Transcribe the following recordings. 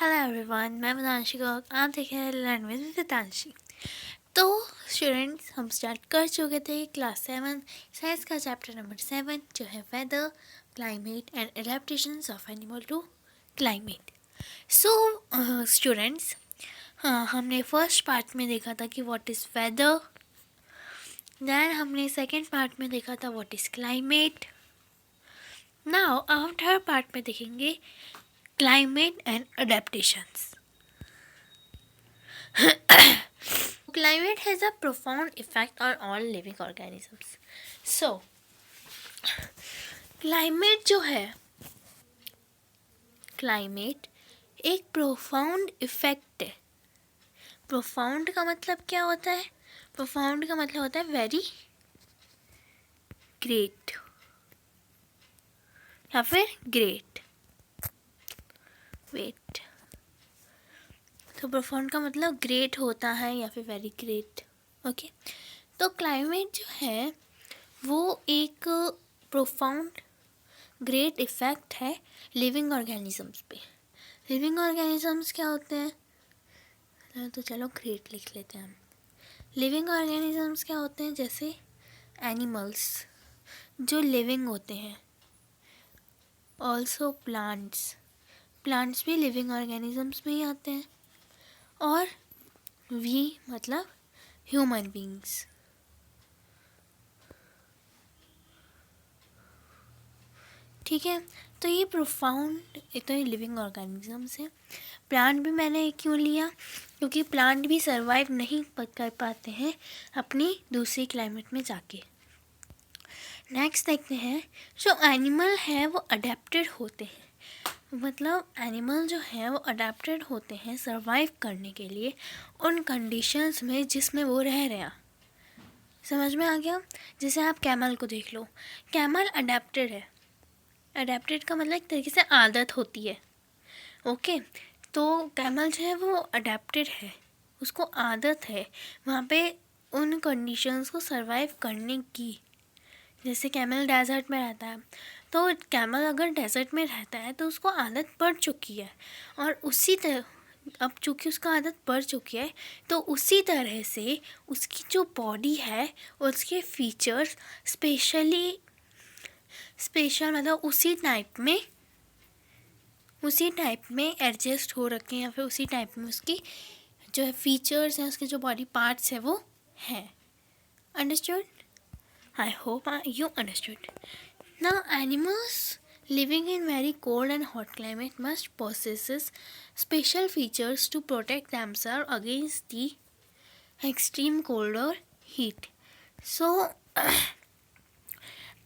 Hello everyone, मैं मदांशी को आप देख रहे हैं लर्न विद वेदांशी। तो स्टूडेंट्स, हम स्टार्ट कर चुके थे क्लास 7 साइंस का चैप्टर नंबर 7 जो है weather, climate and adaptations of animal to climate. So students, हमने फर्स्ट पार्ट में देखा था कि व्हाट इज़ वेदर, देन हमने सेकेंड पार्ट में देखा था व्हाट इज़ क्लाइमेट। नाउ हम थर्ड पार्ट में देखेंगे climate and adaptations. Climate has a profound effect on all living organisms. So, climate जो है, climate एक profound effect है. Profound का मतलब क्या होता है? Profound का मतलब होता है very great या फिर great. वेट, तो प्रोफाउंड का मतलब ग्रेट होता है या फिर वेरी ग्रेट। ओके, तो क्लाइमेट जो है वो एक प्रोफाउंड ग्रेट इफ़ेक्ट है लिविंग ऑर्गेनिजम्स पे। लिविंग ऑर्गेनिजम्स क्या होते हैं? तो चलो ग्रेट लिख लेते हैं हम। लिविंग ऑर्गेनिजम्स क्या होते हैं? जैसे एनिमल्स जो लिविंग होते हैं, ऑल्सो प्लांट्स भी लिविंग ऑर्गेनिजम्स में ही आते हैं, और वी मतलब ह्यूमन बींग्स। ठीक है, तो ये प्रोफाउंड तो ये लिविंग ऑर्गेनिजम्स हैं। प्लांट भी मैंने क्यों लिया? क्योंकि प्लांट भी सरवाइव नहीं कर पाते हैं अपनी दूसरी क्लाइमेट में जाके। नेक्स्ट देखते हैं, जो एनिमल है वो अडेप्टेड होते हैं, मतलब एनिमल जो है वो अडेप्टेड होते हैं सरवाइव करने के लिए उन कंडीशंस में जिसमें वो रह रहे हैं। समझ में आ गया? जैसे आप कैमल को देख लो, कैमल अडेप्टेड है। अडेप्टेड का मतलब एक तरीके से आदत होती है। ओके, तो कैमल जो है वो अडेप्टेड है, उसको आदत है वहाँ पे उन कंडीशंस को सरवाइव करने की। जैसे कैमल डेजर्ट में रहता है, तो कैमल अगर डेजर्ट में रहता है तो उसको आदत पड़ चुकी है, और उसी तरह अब चूँकि उसका आदत पड़ चुकी है तो उसी तरह से उसकी जो बॉडी है उसके फीचर्स स्पेशल मतलब उसी टाइप में एडजस्ट हो रखे हैं, या फिर उसी टाइप में उसकी जो है फीचर्स हैं, उसके जो बॉडी पार्ट्स है वो हैं। Understood? I hope you understood. Now, animals living in very cold and hot climate must possess special features to protect themselves against the extreme cold or heat. So,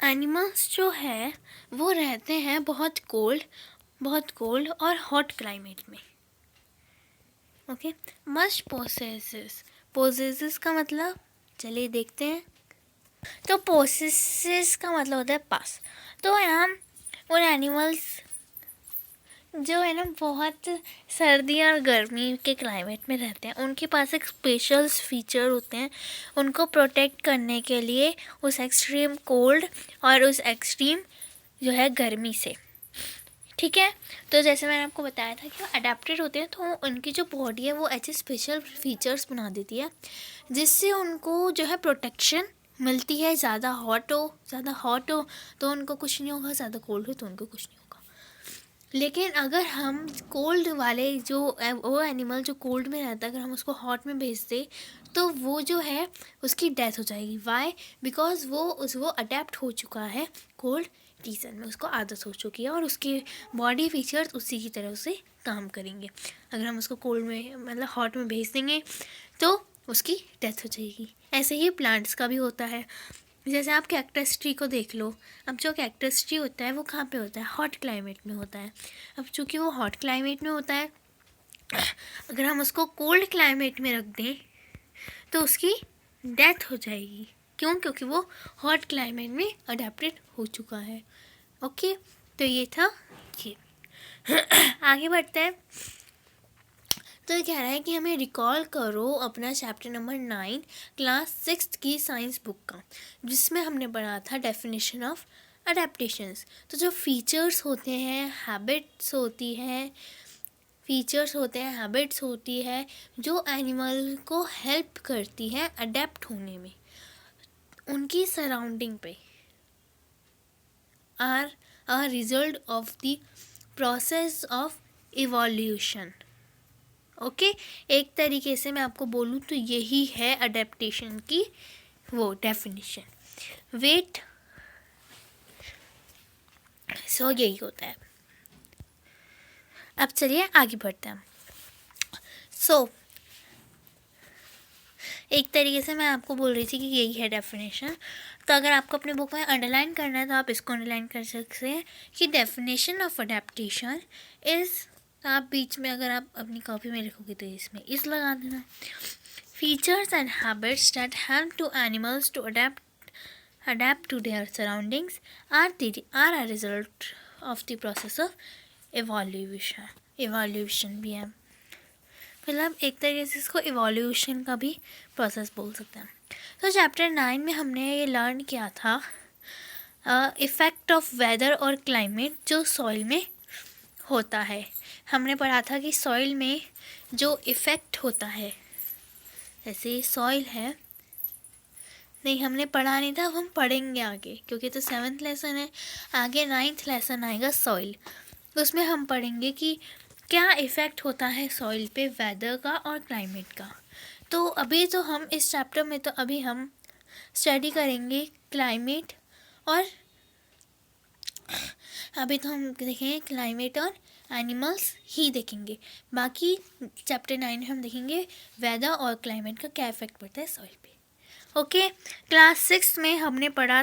animals जो है वो रहते हैं बहुत cold और हॉट क्लाइमेट में। Okay, must possesses का मतलब चलिए देखते हैं। तो पोसेसिस का मतलब होता है पास। तो है ना, उन एनिमल्स जो है ना बहुत सर्दी और गर्मी के क्लाइमेट में रहते हैं, उनके पास एक स्पेशल फीचर होते हैं उनको प्रोटेक्ट करने के लिए उस एक्सट्रीम कोल्ड और उस एक्सट्रीम जो है गर्मी से। ठीक है, तो जैसे मैंने आपको बताया था कि वो अडेप्टेड होते हैं, तो उनकी जो बॉडी है वो ऐसे स्पेशल फीचर्स बना देती है जिससे उनको जो है प्रोटेक्शन मिलती है। ज़्यादा हॉट हो तो उनको कुछ नहीं होगा, ज़्यादा कोल्ड हो तो उनको कुछ नहीं होगा। लेकिन अगर हम कोल्ड वाले जो वो एनिमल जो कोल्ड में रहता है, अगर हम उसको हॉट में भेज दें तो वो जो है उसकी डेथ हो जाएगी। वाई? बिकॉज वो अडेप्ट हो चुका है कोल्ड रीजन में, उसको आदत हो चुकी है और उसके बॉडी फीचर्स उसी की तरह से काम करेंगे। अगर हम उसको कोल्ड में मतलब हॉट में भेज देंगे तो उसकी डेथ हो जाएगी। ऐसे ही प्लांट्स का भी होता है। जैसे आप कैक्टस ट्री को देख लो, अब जो कैक्टस ट्री होता है वो कहाँ पे होता है? हॉट क्लाइमेट में होता है। अब चूँकि वो हॉट क्लाइमेट में होता है, अगर हम उसको कोल्ड क्लाइमेट में रख दें तो उसकी डेथ हो जाएगी। क्यों? क्योंकि वो हॉट क्लाइमेट में अडेप्टेड हो चुका है। ओके, तो ये था ये। आगे बढ़ते हैं। तो ये कह रहा है कि हमें रिकॉल करो अपना चैप्टर नंबर 9 क्लास 6 की साइंस बुक का, जिसमें हमने पढ़ा था डेफिनेशन ऑफ अडेप्टेशंस। तो जो फीचर्स होते हैं, हैबिट्स होती हैं, फीचर्स होते हैं, हैबिट्स होती है जो एनिमल को हेल्प करती है अडेप्ट होने में उनकी सराउंडिंग पे, are a result of the process of evolution. Okay, एक तरीके से मैं आपको बोलूँ तो यही है अडेप्टेशन की वो डेफिनेशन। वेट, सो यही होता है। अब चलिए आगे बढ़ते हैं। सो एक तरीके से मैं आपको बोल रही थी कि यही है डेफिनेशन। तो अगर आपको अपने बुक में अंडरलाइन करना है तो आप इसको अंडरलाइन कर सकते हैं कि डेफिनेशन ऑफ अडेप्टेशन इज़, आप बीच में अगर आप अपनी कॉपी में लिखोगे तो इसमें इस लगा देना। Features and habits that help to animals to adapt to their surroundings are a result of the process of evolution भी है, मतलब एक तरीके से इसको इवोल्यूशन का भी प्रोसेस बोल सकते हैं। तो चैप्टर 9 में हमने ये लर्न किया था इफ़ेक्ट ऑफ वेदर और क्लाइमेट जो सॉइल में होता है। हमने पढ़ा था कि सॉइल में जो इफ़ेक्ट होता है, जैसे सॉइल है, नहीं हमने पढ़ा नहीं था, अब हम पढ़ेंगे आगे क्योंकि तो 7th लेसन है, आगे 9th लेसन आएगा सॉइल, उसमें हम पढ़ेंगे कि क्या इफ़ेक्ट होता है सॉइल पे वेदर का और क्लाइमेट का। तो अभी तो हम इस चैप्टर में तो अभी हम स्टडी करेंगे क्लाइमेट, और अभी तो हम देखेंगे क्लाइमेट और एनिमल्स ही देखेंगे। बाकी चैप्टर 9 में हम देखेंगे वेदर और क्लाइमेट का क्या इफ़ेक्ट पड़ता है सॉइल पे। ओके, क्लास 6 में हमने पढ़ा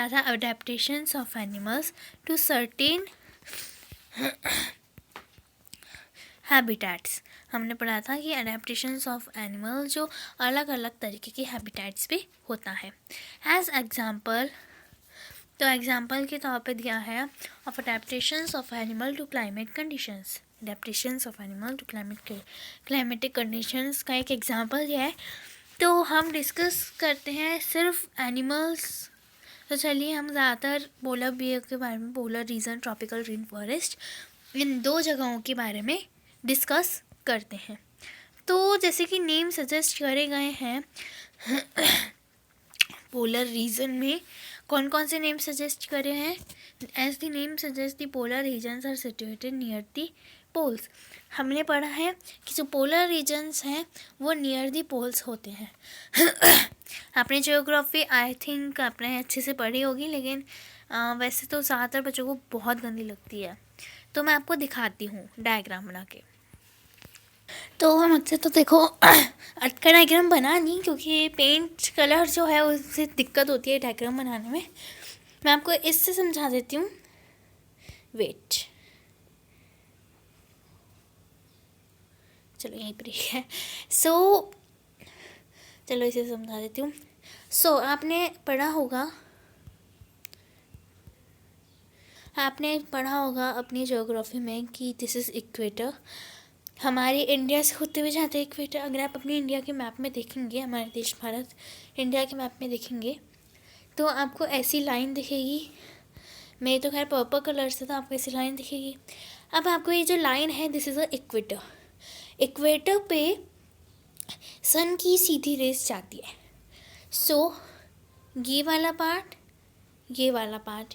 था adaptations of animals to certain habitats. हमने पढ़ा था कि अडेप्टेशंस ऑफ एनिमल जो अलग अलग तरीके के हैबिटेट्स पे होता है। एज एग्जाम्पल, तो एग्जाम्पल के तौर पे दिया है of adaptations of animal to climate conditions. Adaptations of animal to climatic conditions का एक एग्जाम्पल दिया है। तो हम डिस्कस करते हैं सिर्फ एनिमल्स। तो चलिए हम ज़्यादातर पोलर बियर के बारे में, polar region, tropical rain forest, इन 2 जगहों के बारे में डिस्कस करते हैं। तो जैसे कि नेम सजेस्ट करे गए हैं पोलर रीजन में कौन कौन से नेम सजेस्ट करे हैं, as the name suggest the polar regions are situated near the poles. हमने पढ़ा है कि जो पोलर रीजन्स हैं वो नियर द पोल्स होते हैं। आपने ज्योग्राफी आई थिंक आपने अच्छे से पढ़ी होगी, लेकिन वैसे तो ज़्यादातर बच्चों को बहुत गंदी लगती है, तो मैं आपको दिखाती हूँ डायग्राम बना के। तो मुझसे तो देखो अटका डायग्राम बना नहीं, क्योंकि पेंट कलर जो है उससे दिक्कत होती है डायग्राम बनाने में। मैं आपको इससे समझा देती हूँ, वेट, चलो यहीं पर है। चलो इसे समझा देती हूँ। आपने पढ़ा होगा अपनी ज्योग्राफी में कि दिस इज़ इक्वेटर। हमारे इंडिया से होते हुए जाते हैं इक्वेटर। अगर आप अपने इंडिया के मैप में देखेंगे, हमारे देश भारत इंडिया के मैप में देखेंगे, तो आपको ऐसी लाइन दिखेगी। मेरे तो खैर पर्पल कलर से, तो आपको ऐसी लाइन दिखेगी। अब आपको ये जो लाइन है, this is a equator. Equator पे सन की सीधी रेस जाती है। ये वाला पार्ट,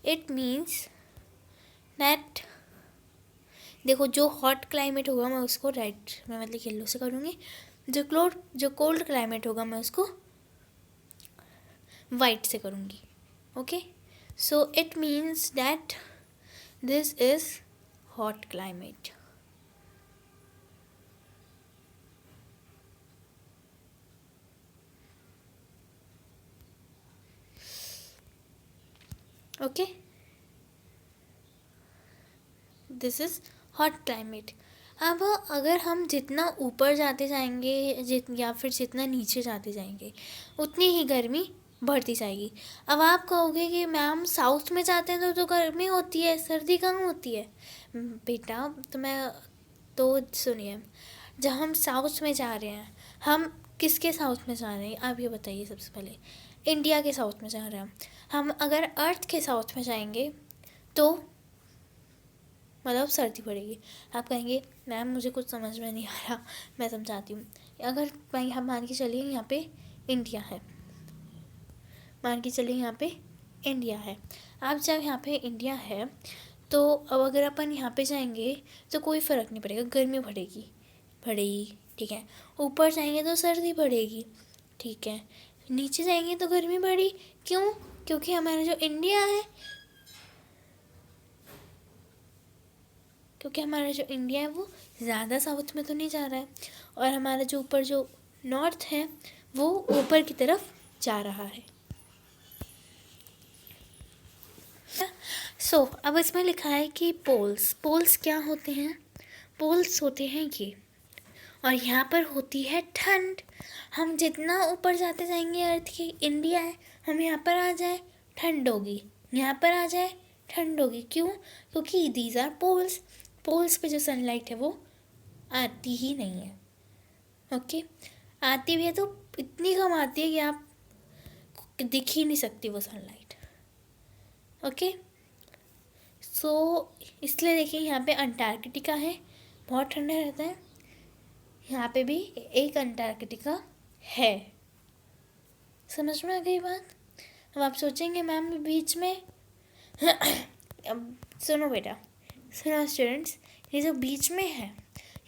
इट मीन्स दैट, देखो जो हॉट क्लाइमेट होगा मैं उसको रेड में मतलब येलो से करूँगी, जो कोल्ड क्लाइमेट होगा मैं उसको वाइट से करूँगी। Okay, so it means that this is hot climate. Okay, this is hot climate. अब अगर हम जितना ऊपर जाते जाएंगे या फिर जितना नीचे जाते जाएंगे, उतनी ही गर्मी बढ़ती जाएगी। अब आप कहोगे कि मैम साउथ में जाते हैं तो गर्मी होती है, सर्दी कहाँ होती है। बेटा तो सुनिए, जब हम साउथ में जा रहे हैं, हम किसके साउथ में जा रहे हैं आप ये बताइए। सबसे पहले इंडिया के साउथ में जा रहे हैं हम अगर अर्थ के साउथ में जाएंगे तो मतलब सर्दी पड़ेगी। आप कहेंगे मैम मुझे कुछ समझ में नहीं आ रहा, मैं समझाती हूँ। अगर हम मान के चलिए यहाँ पे इंडिया है, मान के चलिए यहाँ पे इंडिया है। आप जब यहाँ पे इंडिया है तो अब अगर अपन यहाँ पे जाएंगे तो कोई फ़र्क नहीं पड़ेगा, गर्मी पड़ेगी, ठीक है। ऊपर जाएंगे तो सर्दी पड़ेगी, ठीक है। नीचे जाएंगे तो गर्मी बढ़ी, क्यों? क्योंकि हमारा जो इंडिया है, वो ज़्यादा साउथ में तो नहीं जा रहा है, और हमारा जो ऊपर जो नॉर्थ है वो ऊपर की तरफ जा रहा है। सो अब इसमें लिखा है कि पोल्स क्या होते हैं? पोल्स होते हैं ये, और यहाँ पर होती है ठंड। हम जितना ऊपर जाते जाएंगे अर्थ की, इंडिया है, हम यहाँ पर आ जाए ठंड होगी, यहाँ पर आ जाए ठंड होगी। क्यों? क्योंकि दीज आर पोल्स पे जो सनलाइट है वो आती ही नहीं है। ओके, आती भी है तो इतनी कम आती है कि आप दिख ही नहीं सकती वो सनलाइट। ओके, सो इसलिए देखिए यहाँ पे अंटार्कटिका है, बहुत ठंडा रहता है। यहाँ पे भी एक अंटार्कटिका है। समझ में आ गई बात? अब आप सोचेंगे मैम बीच में अब सुनो बेटा, सुनो स्टूडेंट्स, ये जो बीच में है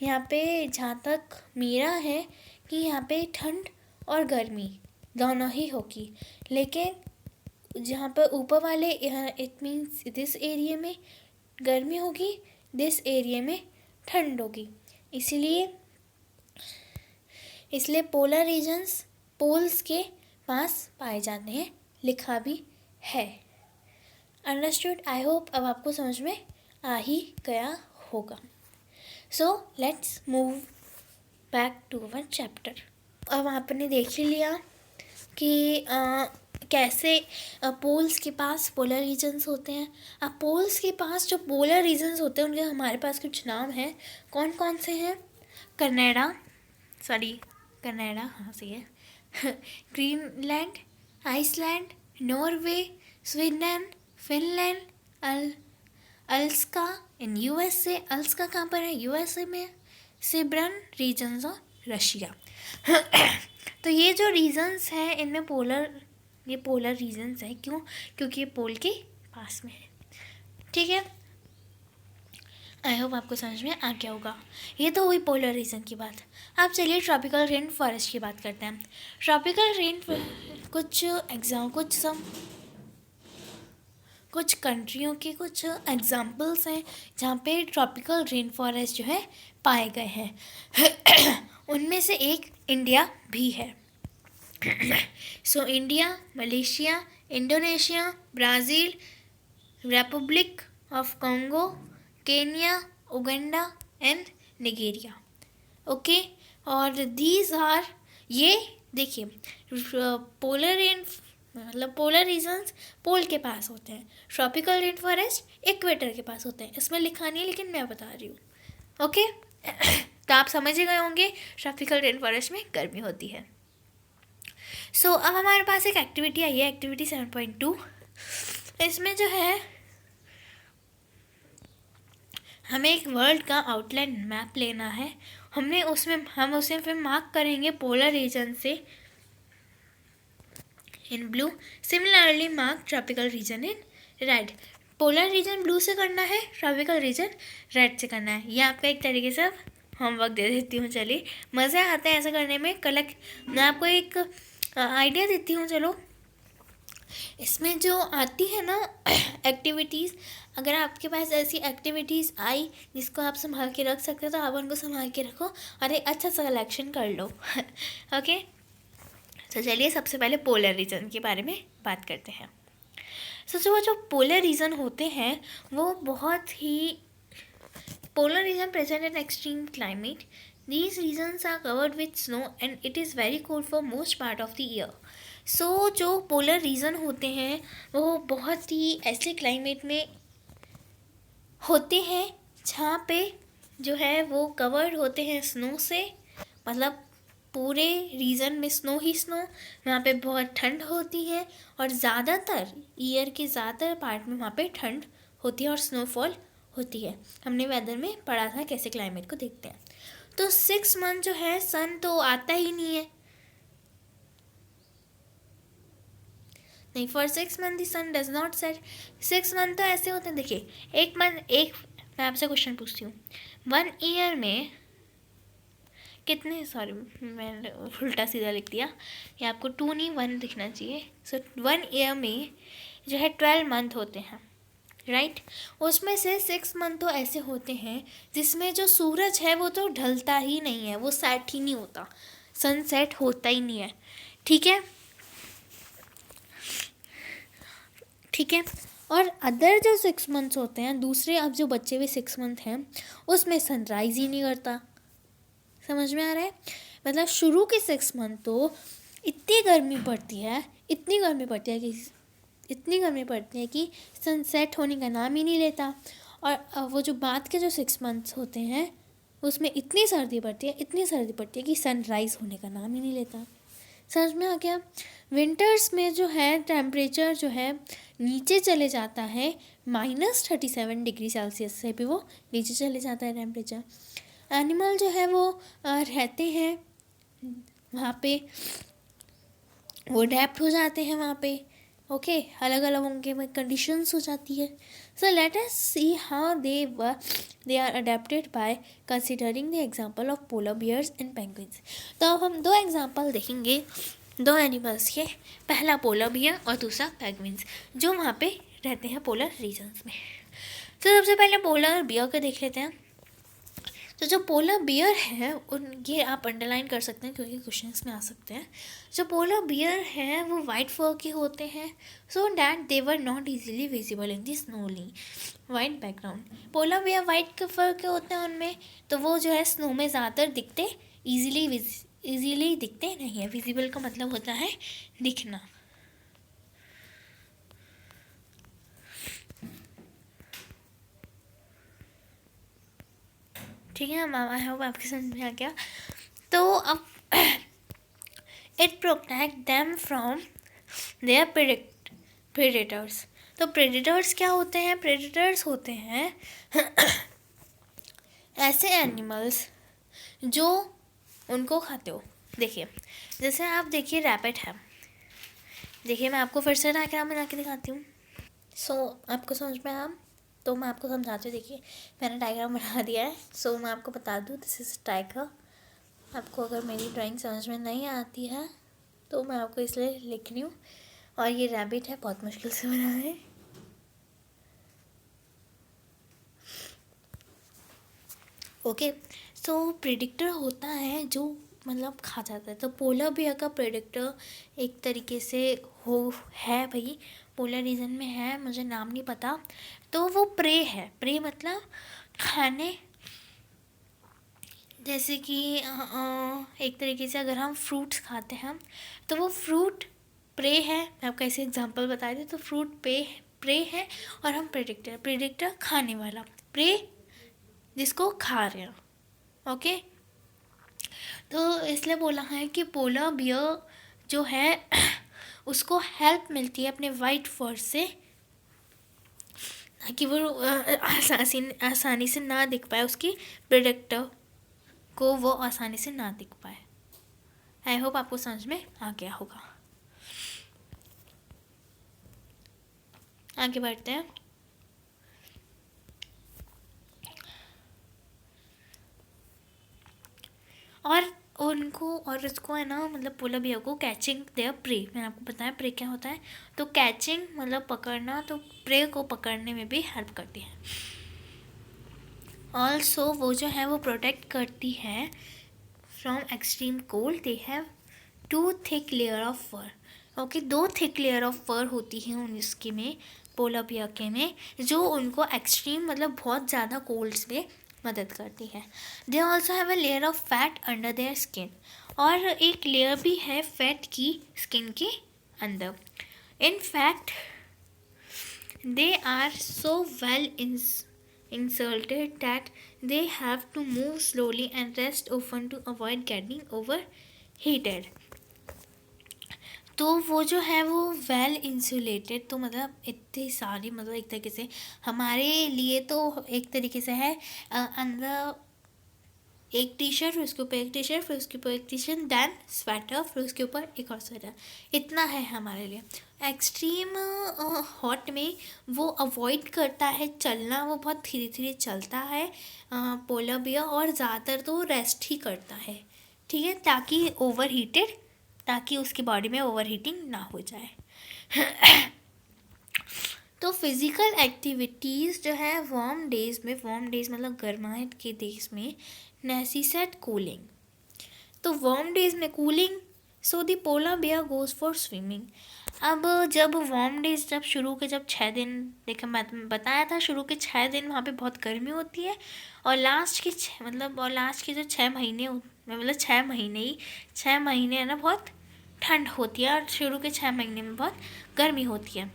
यहाँ पे, जहाँ तक मेरा है कि यहाँ पे ठंड और गर्मी दोनों ही होगी, लेकिन जहाँ पर ऊपर वाले इट मीन्स दिस एरिया में गर्मी होगी, दिस एरिया में ठंड होगी। इसलिए पोलर रीजन्स पोल्स के पास पाए जाते हैं, लिखा भी है। अंडरस्टूड? आई होप अब आपको समझ में आ ही गया होगा। So let's move back to our chapter. अब आपने देख ही लिया कि कैसे पोल्स के पास पोलर रीजन्स होते हैं। अब पोल्स के पास जो पोलर रीजन्स होते हैं उनके हमारे पास कुछ नाम हैं। कौन कौन से हैं? कनाडा, हाँ सही है Greenland, Iceland, Norway, Sweden, Finland, Alaska in USA. Alaska कहाँ पर है? यूएसए में। Siberian regions of Russia. तो ये जो रीजन्स हैं इनमें ये पोलर रीजन्स हैं। क्यों? क्योंकि ये पोल के पास में है। ठीक है, आई होप आपको समझ में आ गया होगा। ये तो हुई पोलर रीजन की बात। अब चलिए ट्रॉपिकल रेन फॉरेस्ट की बात करते हैं। ट्रॉपिकल रेन कुछ कंट्रियों के कुछ एग्जाम्पल्स हैं जहाँ पे ट्रॉपिकल रेन फॉरेस्ट जो है पाए गए हैं। उनमें से एक इंडिया भी है। So India, Malaysia, Indonesia, Brazil, Republic of Congo, Kenya, Uganda and Nigeria. Okay, और दीज आर, ये देखिए पोलर रीजन्स पोल के पास होते हैं, ट्रॉपिकल रेन फॉरेस्ट इक्वेटर के पास होते हैं। इसमें लिखा नहीं है लेकिन मैं बता रही हूँ। ओके तो आप समझ ही गए होंगे ट्रॉपिकल रेन फॉरेस्ट में गर्मी होती है। सो अब हमारे पास एक एक्टिविटी आई है, एक्टिविटी 7.2। इसमें जो है हमें एक वर्ल्ड का आउटलाइन मैप लेना है। हम उसे फिर मार्क करेंगे पोलर रीजन से in blue, similarly mark tropical region in red. Polar region blue से करना है, ट्रॉपिकल रीजन रेड से करना है। ये आपका एक तरीके से होमवर्क दे देती हूँ। चलिए, मज़े आते हैं ऐसा करने में। मैं आपको एक आइडिया देती हूँ। चलो, इसमें जो आती है ना एक्टिविटीज़, अगर आपके पास ऐसी एक्टिविटीज़ आई जिसको आप संभाल के रख सकते हो तो आप उनको संभाल के रखो और एक अच्छा सा कलेक्शन कर लो। ओके, तो चलिए सबसे पहले पोलर रीजन के बारे में बात करते हैं। जो पोलर रीजन होते हैं वो बहुत ही polar region present in extreme climate. These regions are covered with snow and it is very cold for most part of the year. So जो पोलर रीजन होते हैं वो बहुत ही ऐसे क्लाइमेट में होते हैं जहाँ पे जो है वो कवर्ड होते हैं स्नो से, मतलब पूरे रीजन में स्नो ही स्नो। वहाँ पे बहुत ठंड होती है और ज़्यादातर ईयर के ज़्यादातर पार्ट में वहाँ पे ठंड होती है और स्नोफॉल होती है। हमने वेदर में पढ़ा था कैसे क्लाइमेट को देखते हैं। तो 6 मंथ जो है सन तो आता ही नहीं है, नहीं, for 6 month the sun does not set. 6 month तो ऐसे होते हैं, देखिए एक मंथ, एक मैं आपसे क्वेश्चन पूछती हूँ, 1 ईयर में कितने, सॉरी मैंने उल्टा सीधा लिख दिया, ये आपको 2 नहीं 1 लिखना चाहिए। सो 1 ईयर में जो है 12 मंथ होते हैं, राइट। उसमें से 6 मंथ तो ऐसे होते हैं जिसमें जो सूरज है वो तो ढलता ही नहीं है, वो सेट ही नहीं होता, सनसेट होता ही नहीं है, ठीक है, ठीक है। और अदर जो 6 मंथ्स होते हैं, दूसरे अब जो बच्चे हुए 6 मंथ हैं, उसमें सनराइज ही नहीं करता। समझ में आ रहा है? मतलब शुरू के 6 मंथ तो इतनी गर्मी पड़ती है, इतनी गर्मी पड़ती है कि इतनी गर्मी पड़ती है कि सनसेट होने का नाम ही नहीं लेता। और वो जो बाद के जो 6 मंथ्स होते हैं उसमें इतनी सर्दी पड़ती है, इतनी सर्दी पड़ती है कि सनराइज़ होने का नाम ही नहीं लेता। समझ में आ गया? विंटर्स में जो है टेम्परेचर जो है नीचे चले जाता है, -37 डिग्री सेल्सियस से भी वो नीचे चले जाता है टेम्परेचर। एनिमल जो है वो रहते हैं वहाँ पे, वो अडेप्ट हो जाते हैं वहाँ पे, ओके, अलग अलग उनके में कंडीशंस हो जाती है। So let us see how they are adapted by considering the example of polar bears and penguins. तो अब हम 2 एग्जांपल देखेंगे 2 एनिमल्स के, पहला पोलर बियर और दूसरा पेंगुइन्स, जो वहाँ पे रहते हैं पोलर रीजन्स में। तो सबसे पहले पोलर बियर को देख लेते हैं। तो जो पोलर बियर है उन, ये आप अंडरलाइन कर सकते हैं क्योंकि क्वेश्चंस में आ सकते हैं। जो पोलर बियर है वो वाइट फर के होते हैं, so that they were not easily visible in the snowy white background. Polar bear white fur के होते हैं उनमें, तो वो जो है स्नो में ज़्यादातर दिखते, ईजीली दिखते नहीं है। विजिबल का मतलब होता है दिखना। ठीक है, आई होप आपके समझ में आ गया। तो अब it protect them from their predators. तो प्रेडेटर्स क्या होते हैं? प्रेडेटर्स होते हैं ऐसे एनिमल्स जो उनको खाते हो। देखिए जैसे आप देखिए रैबिट है, देखिए मैं आपको फिर से डायग्राम बना के दिखाती हूँ। सो आपको समझ में आया तो मैं आपको समझाती हूँ। देखिए मैंने डायग्राम बना दिया है। सो मैं आपको बता दूँ, दिस इज टाइगर। आपको अगर मेरी ड्राइंग समझ में नहीं आती है तो मैं आपको इसलिए लिख रही हूँ। और ये रैबिट है, बहुत मुश्किल से बना है। ओके, सो प्रेडिक्टर होता है जो मतलब खा जाता है। तो पोलर बियर का प्रेडिक्टर एक तरीके से हो है भाई, पोलर रीजन में है, मुझे नाम नहीं पता। तो वो प्रे है, प्रे मतलब खाने, जैसे कि एक तरीके से अगर हम फ्रूट्स खाते हैं तो वो फ्रूट प्रे है। मैं आपको ऐसे एग्जांपल बता दूँ तो फ्रूट प्रे है और हम प्रेडिक्टर खाने वाला, प्रे जिसको खा रहे हैं। ओके, तो इसलिए बोला है कि पोलर बियर जो है उसको हेल्प मिलती है अपने वाइट फर से, ताकि वो आसानी से ना दिख पाए, उसकी प्रेडेक्टर को वो आसानी से ना दिख पाए। आई होप आपको समझ में आ गया होगा। आगे बढ़ते हैं। और इसको है ना, मतलब पोलर बियर को कैचिंग देयर प्रे, मैंने आपको बताया प्रे क्या होता है। तो कैचिंग मतलब पकड़ना, तो प्रे को पकड़ने में भी हेल्प करती है। ऑल्सो वो जो है वो प्रोटेक्ट करती है from extreme cold. They have 2 thick layer of fur. Okay, 2 thick layer of fur होती है उसके में, पोलर बियर के में, जो उनको एक्सट्रीम मतलब बहुत ज़्यादा कोल्ड्स में मदद करती है। They also have a layer of fat under their skin. और एक लेयर भी है फैट की स्किन के अंदर। In fact they are so well insulted that they have to move slowly and rest often to avoid getting overheated. तो वो जो है वो वेल इंसुलेटेड, तो मतलब इतनी सारी, मतलब एक तरीके से हमारे लिए तो एक तरीके से है अंदर एक टी शर्ट, फिर उसके ऊपर एक टी शर्ट, फिर उसके ऊपर एक टी शर्ट, देन स्वेटर, फिर उसके ऊपर एक और स्वेटर, इतना है हमारे लिए। एक्सट्रीम हॉट में वो अवॉइड करता है चलना, वो बहुत धीरे धीरे चलता है पोलर बियर, और ज़्यादातर तो रेस्ट ही करता है, ठीक है, ताकि ओवर हीटेड, ताकि उसकी बॉडी में ओवर हीटिंग ना हो जाए। तो फिज़िकल एक्टिविटीज़ जो है वार्म डेज में, वार्म डेज मतलब गर्माहट के देश में, नेसेसिटेट कूलिंग, तो वार्म डेज में cooling, so the polar bear goes for swimming. अब जब वार्म डेज जब शुरू के जब 6 दिन, देखो मैं बताया था शुरू के 6 दिन वहाँ पे बहुत गर्मी होती है, और लास्ट के लास्ट के जो 6 महीने, मतलब 6 महीने ही, 6 महीने है ना बहुत ठंड होती है, और शुरू के 6 महीने में बहुत गर्मी होती है।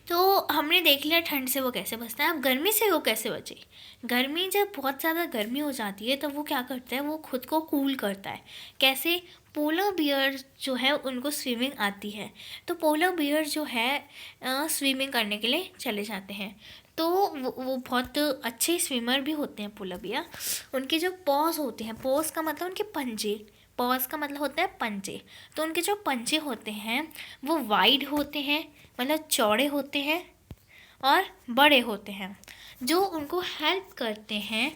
तो हमने देख लिया ठंड से वो कैसे बचता है, अब गर्मी से वो कैसे बचे। गर्मी, जब बहुत ज़्यादा गर्मी हो जाती है तो वो क्या करता है, वो खुद को कूल करता है। कैसे? पोलर बियर जो है उनको स्विमिंग आती है, तो पोलर बियर जो है स्विमिंग करने के लिए चले जाते हैं। तो वो बहुत अच्छे स्विमर भी होते हैं पोलर बियर। उनके जो पॉज होते हैं, पॉज का मतलब उनके पंजे, पॉज का मतलब होता है पंजे, तो उनके जो पंजे होते हैं वो वाइड होते हैं, मतलब चौड़े होते हैं और बड़े होते हैं, जो उनको हेल्प करते हैं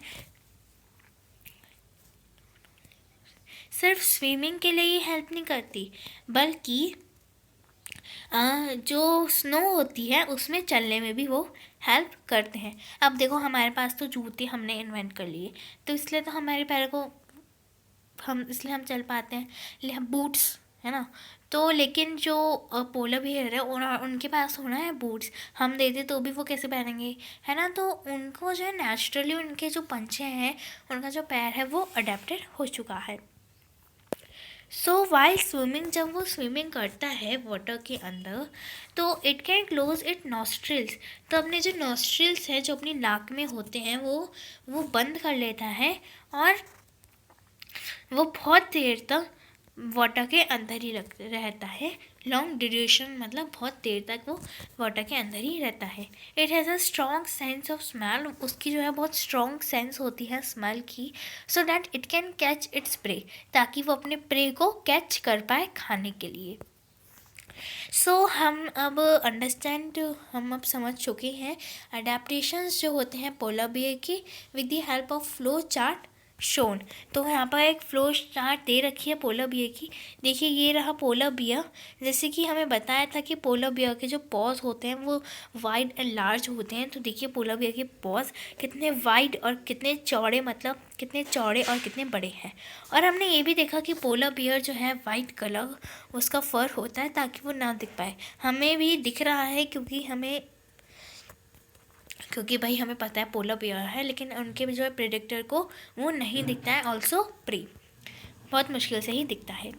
सिर्फ स्विमिंग के लिए ही हेल्प नहीं करती, बल्कि जो स्नो होती है उसमें चलने में भी वो हेल्प करते हैं। अब देखो हमारे पास तो जूते हमने इन्वेंट कर लिए, तो इसलिए तो हमारे पैरों को इसलिए हम चल पाते हैं, बूट्स है ना। तो लेकिन जो पोलर बियर है उनके पास होना है बूट्स, हम दे दे तो भी वो कैसे पहनेंगे, है ना। तो उनको जो है नेचुरली उनके जो पंचे हैं, उनका जो पैर है वो अडेप्टेड हो चुका है। सो वाइल स्विमिंग, जब वो स्विमिंग करता है वाटर के अंदर, तो it can close it nostrils, तो अपने जो नॉस्ट्रिल्स है जो अपनी नाक में होते हैं वो बंद कर लेता है, और वो बहुत देर तक वाटर के अंदर ही रहता है। लॉन्ग ड्यूरेशन मतलब बहुत देर तक वो वाटर के अंदर ही रहता है। It has a strong sense of smell, उसकी जो है बहुत स्ट्रॉन्ग सेंस होती है स्मेल की, so that it can catch its prey, ताकि वो अपने प्रे को कैच कर पाए खाने के लिए। हम अब समझ चुके हैं अडेप्टेशंस जो होते हैं पोलर बियर की, with the help of flow chart shown. तो यहाँ पर एक फ्लो चार्ट दे रखी है पोलर बियर की। देखिए ये रहा पोलर बियर, जैसे कि हमें बताया था कि पोलर बियर के जो पॉज होते हैं वो वाइड एंड लार्ज होते हैं। तो देखिए पोलर बियर के पॉज कितने वाइड और कितने चौड़े, मतलब कितने चौड़े और कितने बड़े हैं। और हमने ये भी देखा कि पोलर बियर जो है वाइट कलर उसका फर होता है, ताकि वो ना दिख पाए। हमें भी दिख रहा है क्योंकि भाई हमें पता है पोलर बियर है, लेकिन उनके भी जो है प्रेडेटर को वो नहीं दिखता है, ऑल्सो प्री बहुत मुश्किल से ही दिखता है।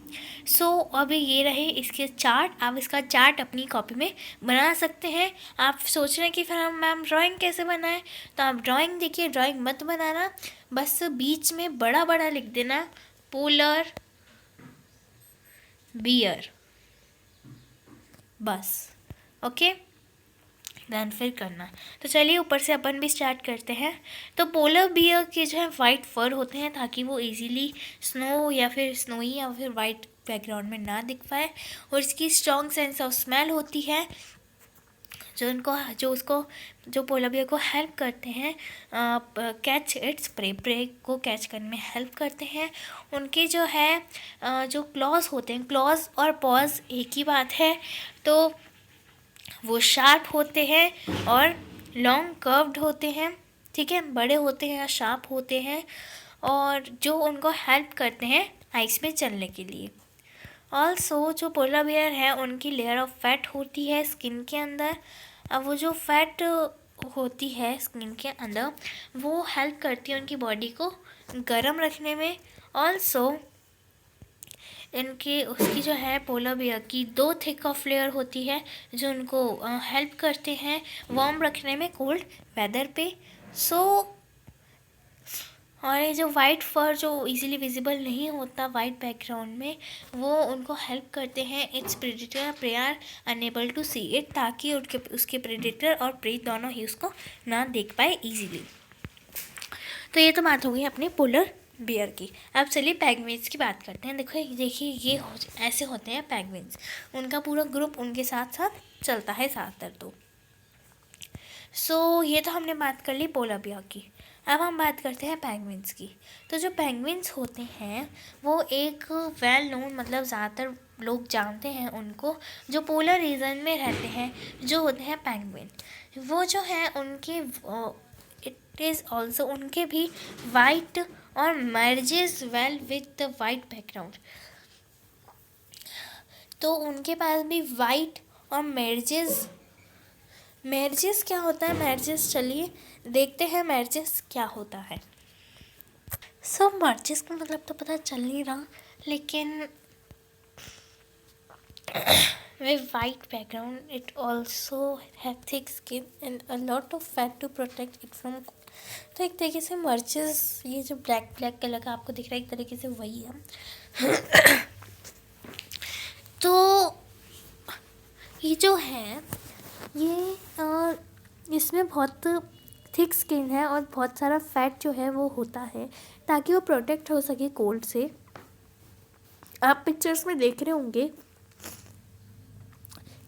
अभी ये रहे इसके चार्ट। आप इसका चार्ट अपनी कॉपी में बना सकते हैं। आप सोच रहे हैं कि फिर हम मैम ड्राइंग कैसे बनाएं, तो आप ड्राइंग देखिए, ड्राइंग मत बनाना, बस बीच में बड़ा बड़ा लिख देना पोलर बियर, बस। ओके, देन फिर करना। तो चलिए ऊपर से अपन भी स्टार्ट करते हैं। तो पोलर बियर के जो है वाइट फर होते हैं, ताकि वो इजीली स्नो या फिर स्नोई या फिर वाइट बैकग्राउंड में ना दिख पाए। और इसकी स्ट्रॉन्ग सेंस ऑफ स्मेल होती है, जो पोलर बियर को हेल्प करते हैं कैच इट्स प्रे को कैच करने में हेल्प करते हैं। उनके जो है जो क्लॉज होते हैं, क्लॉज और पॉज एक ही बात है, तो वो शार्प होते हैं और लॉन्ग कर्व्ड होते हैं, ठीक है, बड़े होते हैं या शार्प होते हैं, और जो उनको हेल्प करते हैं आइस में चलने के लिए। ऑल्सो जो पोलर बियर है उनकी लेयर ऑफ फैट होती है स्किन के अंदर। अब वो जो फैट होती है स्किन के अंदर वो हेल्प करती है उनकी बॉडी को गर्म रखने में। ऑल्सो उसकी जो है पोलर बियर की 2 थिक ऑफ लेयर होती है, जो उनको हेल्प करते हैं वार्म रखने में कोल्ड वेदर पे। और ये जो वाइट फर जो इजीली विजिबल नहीं होता वाइट बैकग्राउंड में, वो उनको हेल्प करते हैं it's predator prey are unable to see it, ताकि उसके प्रेडेटर और प्रे दोनों ही उसको ना देख पाए इजीली। तो ये तो बात हो गई अपने पोलर बियर की। अब चलिए पेंगुइन्स की बात करते हैं। देखिए ये ऐसे होते हैं पेंगुइन्स, उनका पूरा ग्रुप उनके साथ साथ चलता है ज़्यादातर। तो ये तो हमने बात कर ली पोलर बियर की। अब हम बात करते हैं पेंगुइन्स की। तो जो पेंगुइन्स होते हैं वो एक वेल नोन, मतलब ज़्यादातर लोग जानते हैं उनको, जो पोलर रीजन में रहते हैं, जो होते हैं पेंगुइन। वो जो है उनके इट इज़ ऑल्सो उनके भी वाइट और merges well with the white background. तो उनके पास भी वाइट और मैर्जेस क्या होता है मैर्जेस, चलिए देखते हैं मैर्जेस क्या होता है। मैर्जेस का मतलब तो पता चल नहीं रहा, लेकिन with white background it also have thick skin and a lot of fat to protect it from। तो एक तरीके से मर्चेस, ये जो ब्लैक कलर का आपको दिख रहा है, एक तरीके से वही है। तो ये जो है ये इसमें बहुत थिक स्किन है और बहुत सारा फैट जो है वो होता है, ताकि वो प्रोटेक्ट हो सके कोल्ड से। आप पिक्चर्स में देख रहे होंगे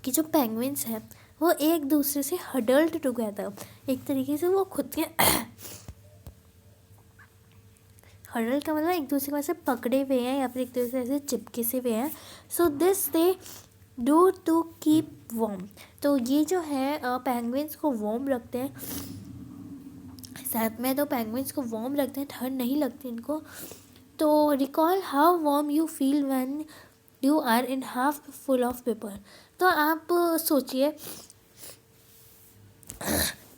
कि जो पेंगुइन्स हैं वो एक दूसरे से हडल्ड टुगेदर, एक तरीके से वो खुद के हडल का मतलब एक दूसरे को ऐसे पकड़े हुए हैं या फिर एक दूसरे से ऐसे चिपके से हुए हैं। So this they do to keep warm. तो ये जो है पेंगुइन्स को वार्म रखते हैं, साथ में तो पेंगुइन्स को वार्म रखते हैं, ठंड नहीं लगती इनको। तो recall how warm you feel when you are in half full of paper. तो आप सोचिए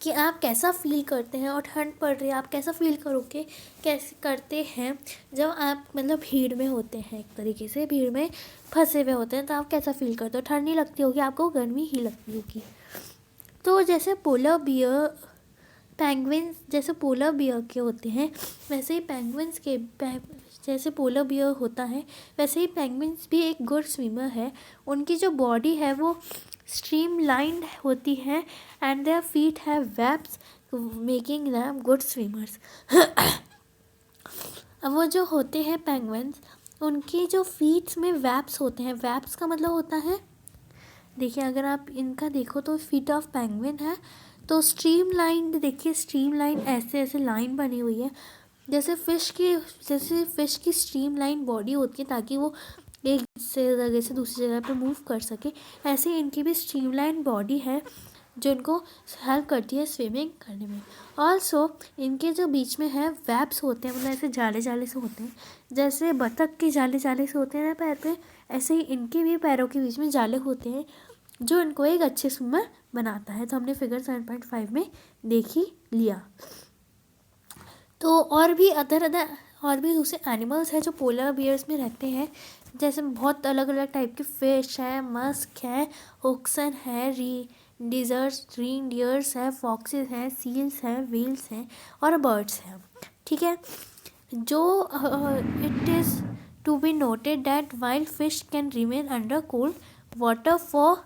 कि आप कैसा फील करते हैं, और ठंड पड़ रही है आप कैसा फील करोगे, कैसे करते हैं जब आप मतलब भीड़ में होते हैं, एक तरीके से भीड़ में फंसे हुए होते हैं, तो आप कैसा फील करते हो। ठंड नहीं लगती होगी आपको, गर्मी ही लगती होगी। तो जैसे पोलर बियर पेंगुइन्स जैसे पोलर बियर के होते हैं, वैसे ही पेंगुइन्स के जैसे पोलर बियर होता है, वैसे ही पेंगुइन्स भी एक गुड स्विमर है। उनकी जो बॉडी है वो स्ट्रीमलाइंड होती है and their feet have webs making them good swimmers. अब वो जो होते हैं पेंगुइन्स, उनकी जो फीट्स में वेब्स होते हैं, वेब्स का मतलब होता है, देखिए अगर आप इनका देखो तो फीट ऑफ पेंगुइन है, तो स्ट्रीम लाइन, देखिए स्ट्रीम लाइन ऐसे ऐसे लाइन बनी हुई है, जैसे फ़िश की स्ट्रीम लाइन बॉडी होती है, ताकि वो एक से जगह से दूसरी जगह पर मूव कर सके। ऐसे इनकी भी स्ट्रीम लाइन बॉडी है जो इनको हेल्प करती है स्विमिंग करने में। ऑल्सो इनके जो बीच में है वेब्स होते हैं, मतलब ऐसे जाले जाले से होते हैं, जैसे बतख के जाले जाले से होते हैं ना पैर पे, ऐसे ही इनके भी पैरों के बीच में जाले होते हैं जो इनको एक अच्छे स्विमर बनाता है। तो हमने फिगर 7.5 में देख ही लिया। तो और भी दूसरे एनिमल्स हैं जो पोलर बियर्स में रहते हैं, जैसे बहुत अलग अलग टाइप के फिश हैं, मस्क है, ओक्सन है, डियर्स है, फॉक्सेस हैं, सील्स हैं, व्हेल्स हैं और बर्ड्स हैं। ठीक है, जो it is to be noted that wild fish can remain under cold water for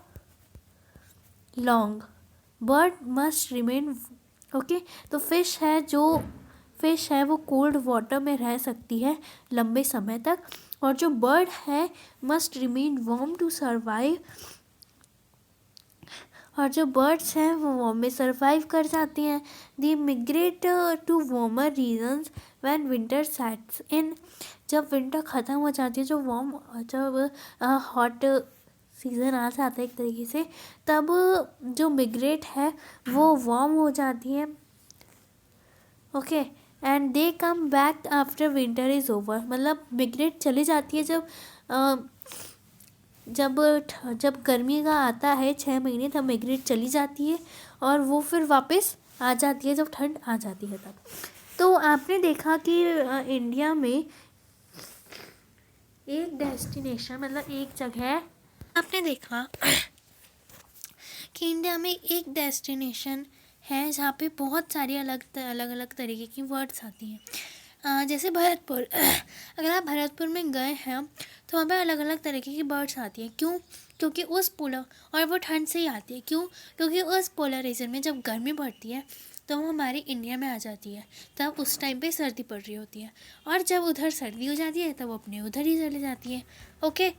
long, bird must remain okay. तो फिश है वो कोल्ड वाटर में रह सकती है लंबे समय तक, और जो बर्ड है must remain warm to survive, और जो बर्ड्स हैं वो वार्म में सर्वाइव कर जाती हैं। They migrate to warmer regions when winter sets in. जब विंटर ख़त्म हो जाती है, जब हॉट सीज़न आ जाता है एक तरीके से, तब जो मिग्रेट है वो वार्म हो जाती है। Okay, and they come back after winter is over. मतलब मिग्रेट चली जाती है जब गर्मी का आता है 6 महीने, तब मिग्रेट चली जाती है और वो फिर वापस आ जाती है जब ठंड आ जाती है तब। तो आपने देखा कि इंडिया में एक डेस्टिनेशन, मतलब एक जगह, आपने देखा कि इंडिया में एक डेस्टिनेशन है जहाँ पे बहुत सारी अलग अलग तरीके की वर्ड्स आती हैं। जैसे भरतपुर अगर आप भरतपुर में गए हैं तो वहाँ पे अलग अलग तरीके की बर्ड्स आती हैं। क्यों? क्योंकि उस पोलर, और वो ठंड से ही आती है। क्यों? क्योंकि उस पोलर रीजन में जब गर्मी बढ़ती है तो वो हमारे इंडिया में आ जाती है, तब उस टाइम पे सर्दी पड़ रही होती है, और जब उधर सर्दी हो जाती है तब वो अपने उधर ही चली जाती है। ओके,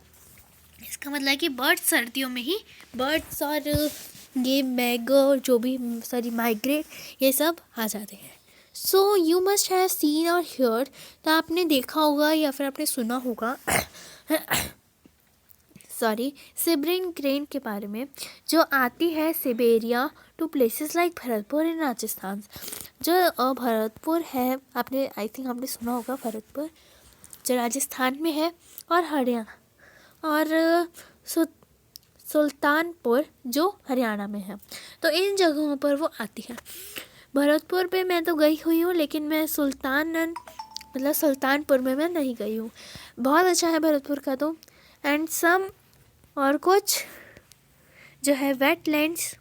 इसका मतलब है कि बर्ड्स सर्दियों में ही, बर्ड्स और ये मैगर जो भी सॉरी माइग्रेट, ये सब आ जाते हैं। So you must have seen और हियर, तो आपने देखा होगा या फिर आपने सुना होगा सॉरी सिबरिन क्रेन के बारे में, जो आती है Siberia to places like Bharatpur in Rajasthan. जो भरतपुर है, आपने आई थिंक आपने सुना होगा, भरतपुर जो राजस्थान में है, और हरियाणा और सुल्तानपुर जो हरियाणा में है। तो इन जगहों पर वो आती है। भरतपुर पे मैं तो गई हुई हूँ, लेकिन मैं सुल्तानपुर में मैं नहीं गई हूँ। बहुत अच्छा है भरतपुर का तो। एंड सम और कुछ जो है wetlands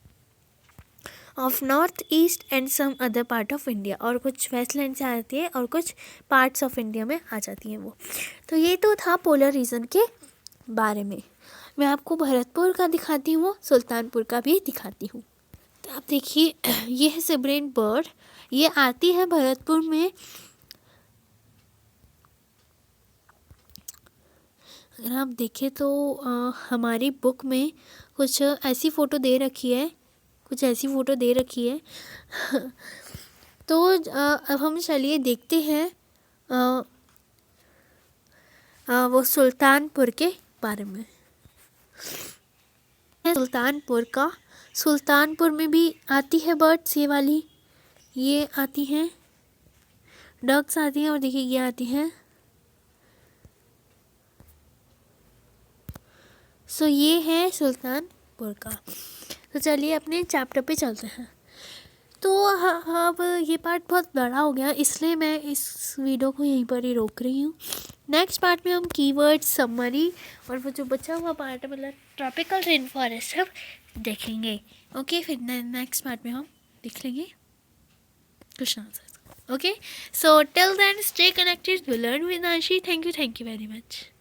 of north east and some other part of India, और कुछ वेस्टलैंड से आती है और कुछ पार्ट्स ऑफ इंडिया में आ जाती हैं वो। तो ये तो था पोलर रीजन के बारे में। मैं आपको भरतपुर का दिखाती हूँ, सुल्तानपुर का भी दिखाती हूँ। तो आप देखिए, ये है सिबरेन बर्ड, ये आती है भरतपुर में। अगर आप देखें तो हमारी बुक में कुछ ऐसी फ़ोटो दे रखी है, तो अब हम चलिए देखते हैं वो सुल्तानपुर के बारे में। सुल्तानपुर में भी आती है बर्ड्स, ये वाली, ये आती हैं, डक्स आती हैं, और देखिए ये आती हैं। सो ये है सुल्तानपुर का। तो चलिए अपने चैप्टर पे चलते हैं। तो अब ये पार्ट बहुत बड़ा हो गया, इसलिए मैं इस वीडियो को यहीं पर ही रोक रही हूँ। नेक्स्ट पार्ट में हम कीवर्ड्स, समरी, और वो जो बचा हुआ पार्ट है, मतलब ट्रॉपिकल रेन फॉरेस्ट, सब देखेंगे। ओके, फिर नेक्स्ट पार्ट में हम देख लेंगे question answer. Okay, so till then stay connected, you learn with Ashi. Thank you very much.